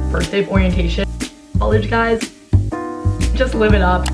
first day of orientation. College, guys, just live it up.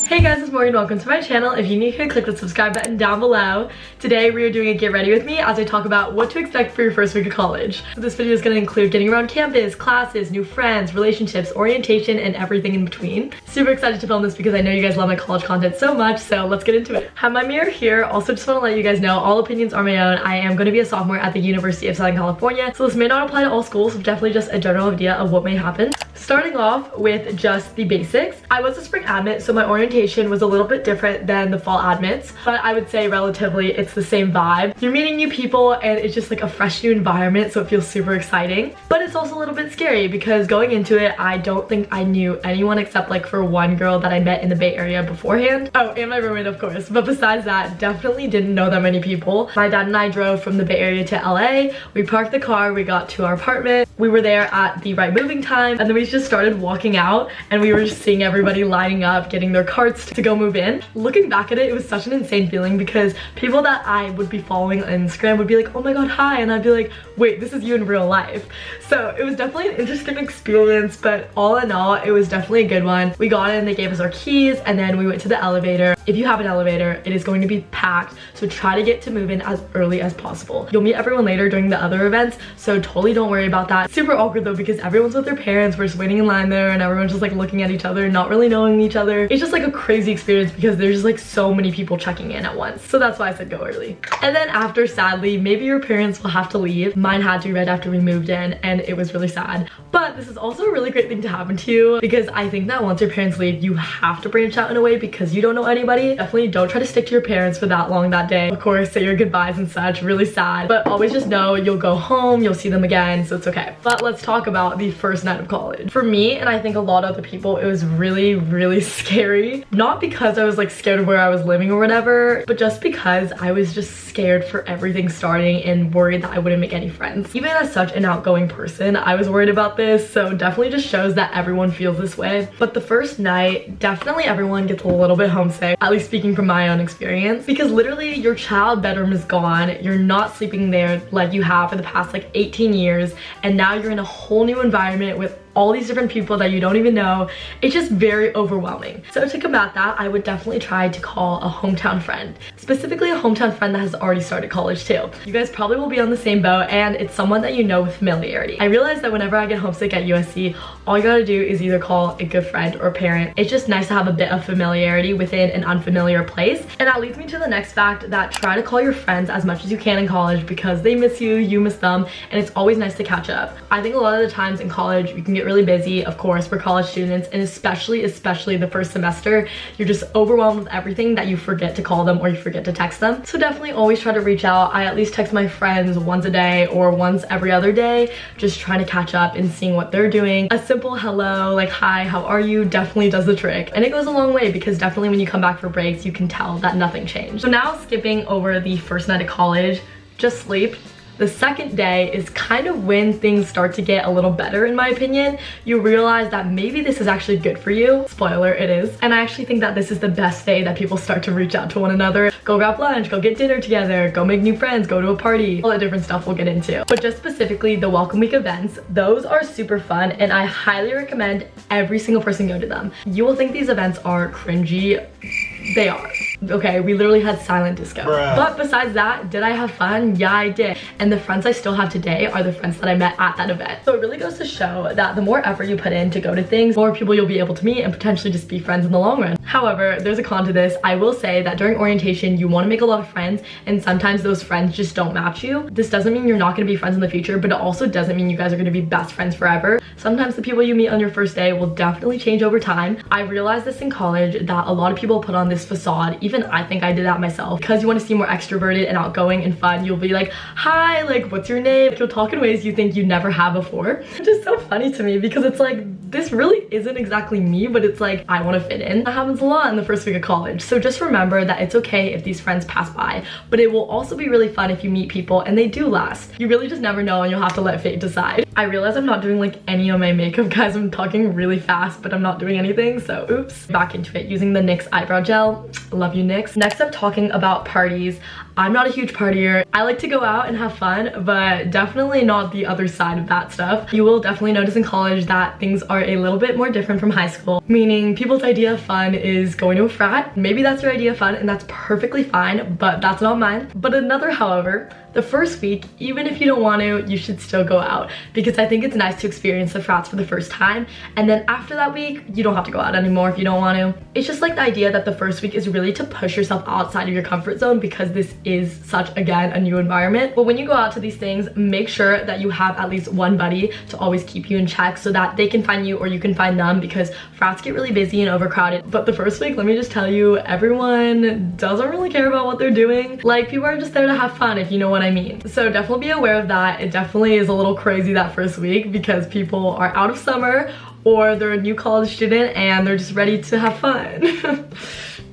Hey guys, it's Morgan. Welcome to my channel. If you're new here, click the subscribe button down below. Today we are doing a get ready with me as I talk about what to expect for your first week of college. So this video is going to include getting around campus, classes, new friends, relationships, orientation, and everything in between. Super excited to film this because I know you guys love my college content so much, so let's get into it. Have my mirror here. Also just want to let you guys know all opinions are my own. I am going to be a sophomore at the University of Southern California, so this may not apply to all schools, so definitely just a general idea of what may happen. Starting off with just the basics. I was a spring admit, so my orientation was a little bit different than the fall admits, but I would say relatively it's the same vibe. You're meeting new people and it's just like a fresh new environment, so it feels super exciting. But it's also a little bit scary because going into it, I don't think I knew anyone except like for one girl that I met in the Bay Area beforehand. Oh, and my roommate, of course. But besides that, definitely didn't know that many people. My dad and I drove from the Bay Area to LA. We parked the car, we got to our apartment. We were there at the right moving time, and then we just started walking out and we were just seeing everybody lining up, getting their carts to go move in. Looking back at it, it was such an insane feeling because people that I would be following on Instagram would be like, oh my god, hi, and I'd be like, wait, this is you in real life. So it was definitely an interesting experience, but all in all, it was definitely a good one. We got in, they gave us our keys, and then we went to the elevator. If you have an elevator, it is going to be packed, so try to get to move in as early as possible. You'll meet everyone later during the other events, so totally don't worry about that. Super awkward though because everyone's with their parents, we're just waiting in line there and everyone's just like looking at each other, not really knowing each other. It's just like a crazy experience because there's just like so many people checking in at once. So that's why I said go early. And then after, sadly, maybe your parents will have to leave. Mine had to right after we moved in and it was really sad. But this is also a really great thing to happen to you because I think that once your parents leave, you have to branch out in a way because you don't know anybody. Definitely don't try to stick to your parents for that long that day. Of course, say your goodbyes and such, really sad. But always just know you'll go home, you'll see them again, so it's okay. But let's talk about the first night of college. For me, and I think a lot of other people, it was really scary. Not because I was like scared of where I was living or whatever, but just because I was just scared for everything starting and worried that I wouldn't make any friends. Even as such an outgoing person, I was worried about this, so definitely just shows that everyone feels this way. But the first night, definitely everyone gets a little bit homesick, at least speaking from my own experience, because literally your child bedroom is gone, you're not sleeping there like you have for the past like 18 years, and now you're in a whole new environment with all these different people that you don't even know. It's just very overwhelming. So to combat that, I would definitely try to call a hometown friend, specifically a hometown friend that has already started college too. You guys probably will be on the same boat and it's someone that you know with familiarity. I realized that whenever I get homesick at USC, all you gotta do is either call a good friend or parent. It's just nice to have a bit of familiarity within an unfamiliar place. And that leads me to the next fact, that try to call your friends as much as you can in college because they miss you, you miss them, and it's always nice to catch up. I think a lot of the times in college, you can get really busy, of course, for college students, and especially the first semester, you're just overwhelmed with everything that you forget to call them or you forget to text them. So definitely always try to reach out. I at least text my friends once a day or once every other day, just trying to catch up and seeing what they're doing. A simple hello, like hi, how are you, definitely does the trick. And it goes a long way because definitely when you come back for breaks, you can tell that nothing changed. So now skipping over the first night of college, just sleep. The second day is kind of when things start to get a little better, in my opinion. You realize that maybe this is actually good for you. Spoiler, it is. And I actually think that this is the best day that people start to reach out to one another. Go grab lunch, go get dinner together, go make new friends, go to a party, all that different stuff we'll get into. But just specifically the welcome week events, those are super fun and I highly recommend every single person go to them. You will think these events are cringy. They are. Okay, we literally had silent disco. Bruh. But besides that, did I have fun? Yeah, I did. And the friends I still have today are the friends that I met at that event. So it really goes to show that the more effort you put in to go to things, the more people you'll be able to meet and potentially just be friends in the long run. However, there's a con to this. I will say that during orientation, you want to make a lot of friends and sometimes those friends just don't match you. This doesn't mean you're not going to be friends in the future, but it also doesn't mean you guys are going to be best friends forever. Sometimes the people you meet on your first day will definitely change over time. I realized this in college that a lot of people put on this facade. Even I think I did that myself. Because you want to seem more extroverted and outgoing and fun, you'll be like, hi, like, what's your name? You'll talk in ways you think you never have before. Which is so funny to me because it's like, this really isn't exactly me, but it's like, I want to fit in. That happens a lot in the first week of college. So just remember that it's okay if these friends pass by, but it will also be really fun if you meet people and they do last. You really just never know and you'll have to let fate decide. I realize I'm not doing like any of my makeup, guys. I'm talking really fast, but I'm not doing anything, so oops. Back into it, using the NYX eyebrow gel. Love you, NYX. Next up, talking about parties. I'm not a huge partier. I like to go out and have fun, but definitely not the other side of that stuff. You will definitely notice in college that things are a little bit more different from high school, meaning people's idea of fun is going to a frat. Maybe that's your idea of fun and that's perfectly fine, but that's not mine. But another, however, the first week, even if you don't want to, you should still go out, because I think it's nice to experience the frats for the first time. And then after that week, you don't have to go out anymore if you don't want to. It's just like the idea that the first week is really to push yourself outside of your comfort zone, because this is such, again, a new environment. But when you go out to these things, make sure that you have at least one buddy to always keep you in check so that they can find you or you can find them, because frats get really busy and overcrowded. But the first week, let me just tell you, everyone doesn't really care about what they're doing. Like, people are just there to have fun, if you know what I mean. So definitely be aware of that. It definitely is a little crazy that first week because people are out of summer or they're a new college student and they're just ready to have fun.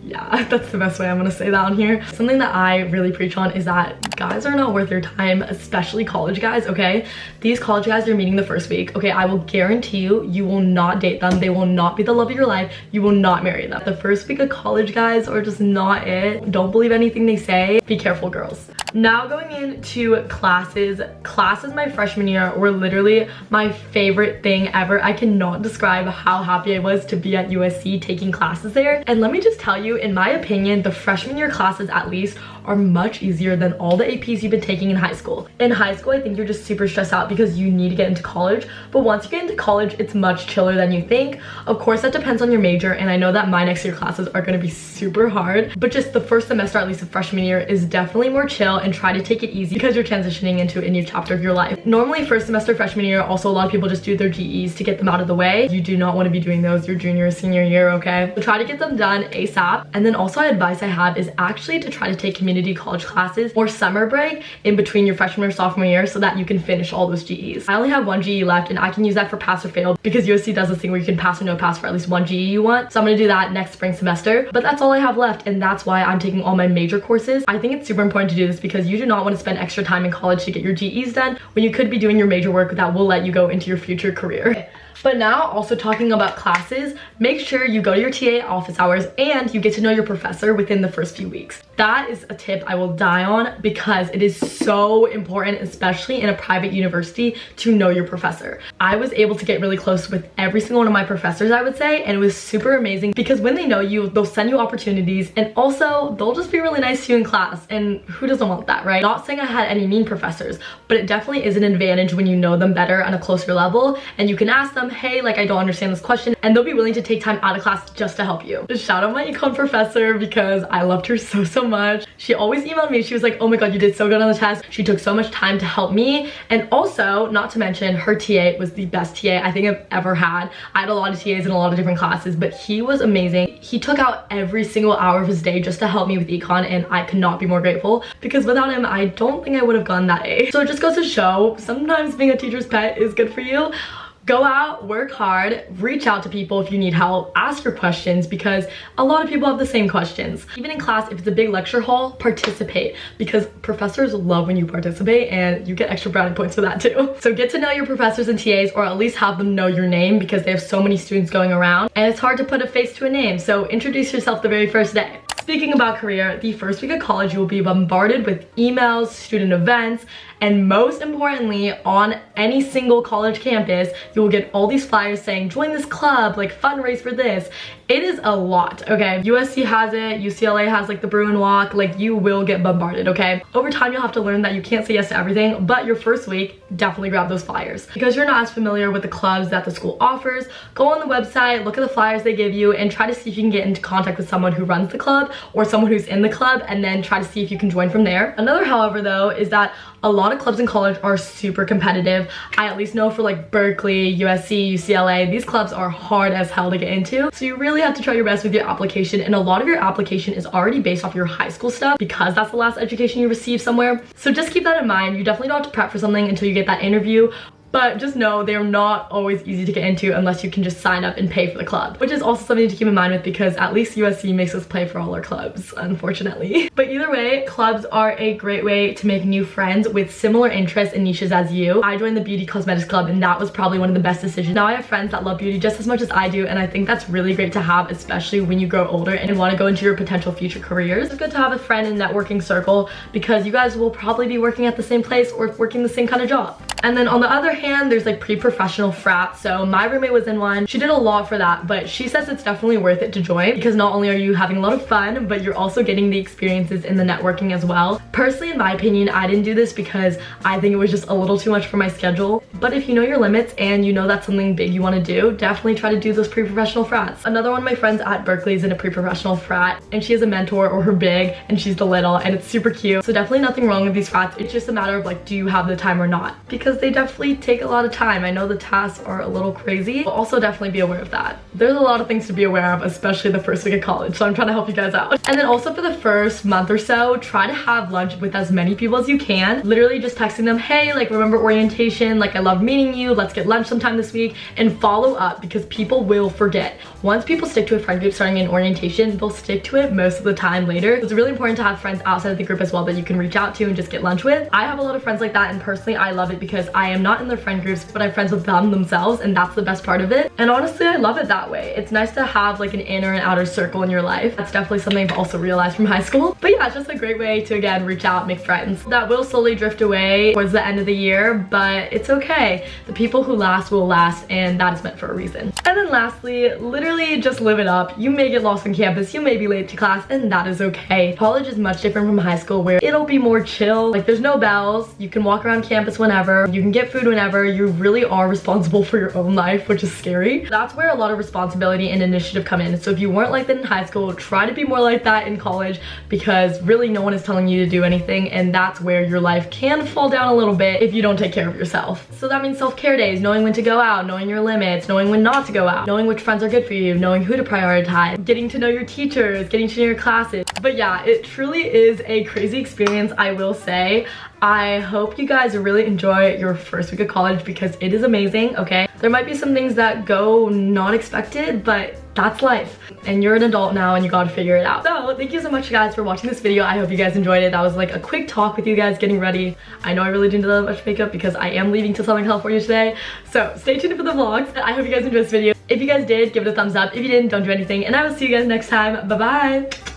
Yeah, that's the best way I'm gonna say that on here. Something that I really preach on is that guys are not worth your time, especially college guys, okay? These college guys you're meeting the first week, okay, I will guarantee you, you will not date them. They will not be the love of your life. You will not marry them. The first week of college guys are just not it. Don't believe anything they say. Be careful, girls. Now going into classes. Classes my freshman year were literally my favorite thing ever. I cannot describe how happy I was to be at USC taking classes there. And let me just tell you, in my opinion, the freshman year classes at least are much easier than all the APs you've been taking in high school. In high school, I think you're just super stressed out because you need to get into college. But once you get into college, it's much chiller than you think. Of course, that depends on your major. And I know that my next year classes are gonna be super hard. But just the first semester, at least of freshman year, is definitely more chill, and try to take it easy because you're transitioning into a new chapter of your life. Normally, first semester freshman year, also a lot of people just do their GEs to get them out of the way. You do not want to be doing those your junior or senior year, okay? So try to get them done ASAP. And then also advice I have is actually to try to take community college classes or summer break in between your freshman or sophomore year so that you can finish all those GEs. I only have one GE left and I can use that for pass or fail because USC does this thing where you can pass or no pass for at least one GE you want. So I'm gonna do that next spring semester, but that's all I have left, and that's why I'm taking all my major courses. I think it's super important to do this because you do not want to spend extra time in college to get your GEs done when you could be doing your major work that will let you go into your future career. But now, also talking about classes, make sure you go to your TA office hours and you get to know your professor within the first few weeks. That is a tip I will die on because it is so important, especially in a private university, to know your professor. I was able to get really close with every single one of my professors, I would say, and it was super amazing because when they know you, they'll send you opportunities, and also they'll just be really nice to you in class, and who doesn't want that, right? Not saying I had any mean professors, but it definitely is an advantage when you know them better on a closer level and you can ask them, hey, like, I don't understand this question, and they'll be willing to take time out of class just to help you. Just shout out my econ professor because I loved her so much. She always emailed me. She was like, oh my god, you did so good on the test. She took so much time to help me. And also, not to mention, her TA was the best TA I think I've ever had. I had a lot of TAs in a lot of different classes, but he was amazing. He took out every single hour of his day just to help me with econ, and I could not be more grateful because without him, I don't think I would have gotten that A. So it just goes to show, sometimes being a teacher's pet is good for you. Go out, work hard, reach out to people if you need help, ask your questions because a lot of people have the same questions. Even in class, if it's a big lecture hall, participate because professors love when you participate and you get extra brownie points for that too. So get to know your professors and TAs, or at least have them know your name because they have so many students going around and it's hard to put a face to a name. So introduce yourself the very first day. Speaking about career, the first week of college, you will be bombarded with emails, student events, and most importantly, on any single college campus, you will get all these flyers saying, join this club, like fundraise for this. It is a lot, okay? USC has it, UCLA has like the Bruin Walk, like you will get bombarded, okay? Over time, you'll have to learn that you can't say yes to everything, but your first week, definitely grab those flyers. Because you're not as familiar with the clubs that the school offers, go on the website, look at the flyers they give you, and try to see if you can get into contact with someone who runs the club or someone who's in the club, and then try to see if you can join from there. Another, however, though, is that a lot of clubs in college are super competitive. I at least know for like Berkeley, USC, UCLA, these clubs are hard as hell to get into. So you really have to try your best with your application, and a lot of your application is already based off your high school stuff because that's the last education you receive somewhere. So just keep that in mind. You definitely don't have to prep for something until you get that interview, but just know they're not always easy to get into unless you can just sign up and pay for the club, which is also something to keep in mind with, because at least USC makes us pay for all our clubs, unfortunately. But either way, clubs are a great way to make new friends with similar interests and niches as you. I joined the beauty cosmetics club and that was probably one of the best decisions. Now I have friends that love beauty just as much as I do, and I think that's really great to have, especially when you grow older and want to go into your potential future careers. It's good to have a friend in networking circle because you guys will probably be working at the same place or working the same kind of job. And then on the other hand, there's like pre-professional frats. So my roommate was in one. She did a lot for that, but she says it's definitely worth it to join because not only are you having a lot of fun, but you're also getting the experiences in the networking as well. Personally, in my opinion, I didn't do this because I think it was just a little too much for my schedule. But if you know your limits and you know that's something big you want to do, definitely try to do those pre-professional frats. Another one of my friends at Berkeley is in a pre-professional frat, and she has a mentor, or her big, and she's the little, and it's super cute. So definitely nothing wrong with these frats. It's just a matter of like, do you have the time or not? Because they definitely take a lot of time. I know the tasks are a little crazy, but also definitely be aware of that. There's a lot of things to be aware of, especially the first week of college, so I'm trying to help you guys out. And then also for the first month or so, try to have lunch with as many people as you can. Literally just texting them, hey, like remember orientation, like I love meeting you, let's get lunch sometime this week, and follow up because people will forget. Once people stick to a friend group starting in orientation, they'll stick to it most of the time later. It's really important to have friends outside of the group as well that you can reach out to and just get lunch with. I have a lot of friends like that, and personally I love it because I am not in their friend groups, but I'm friends with them themselves, and that's the best part of it. And honestly, I love it that way. It's nice to have like an inner and outer circle in your life. That's definitely something I've also realized from high school. But yeah, it's just a great way to again reach out, make friends. That will slowly drift away towards the end of the year, but it's okay. The people who last will last, and that is meant for a reason. And then lastly, literally just live it up. You may get lost on campus, you may be late to class, and that is okay. College is much different from high school where it'll be more chill. Like there's no bells, you can walk around campus whenever, you can get food whenever. You really are responsible for your own life, which is scary. That's where a lot of responsibility and initiative come in. So if you weren't like that in high school, try to be more like that in college, because really no one is telling you to do anything, and that's where your life can fall down a little bit if you don't take care of yourself. So that means self-care days, knowing when to go out, knowing your limits, knowing when not to go out, knowing which friends are good for you, knowing who to prioritize, getting to know your teachers, getting to know your classes. But yeah, it truly is a crazy experience, I will say. I hope you guys really enjoy your first week of college because it is amazing, okay? There might be some things that go not expected, but that's life. And you're an adult now and you gotta figure it out. So thank you so much guys for watching this video. I hope you guys enjoyed it. That was like a quick talk with you guys getting ready. I know I really didn't do that much makeup because I am leaving to Southern California today. So stay tuned for the vlogs. I hope you guys enjoyed this video. If you guys did, give it a thumbs up. If you didn't, don't do anything. And I will see you guys next time. Bye-bye.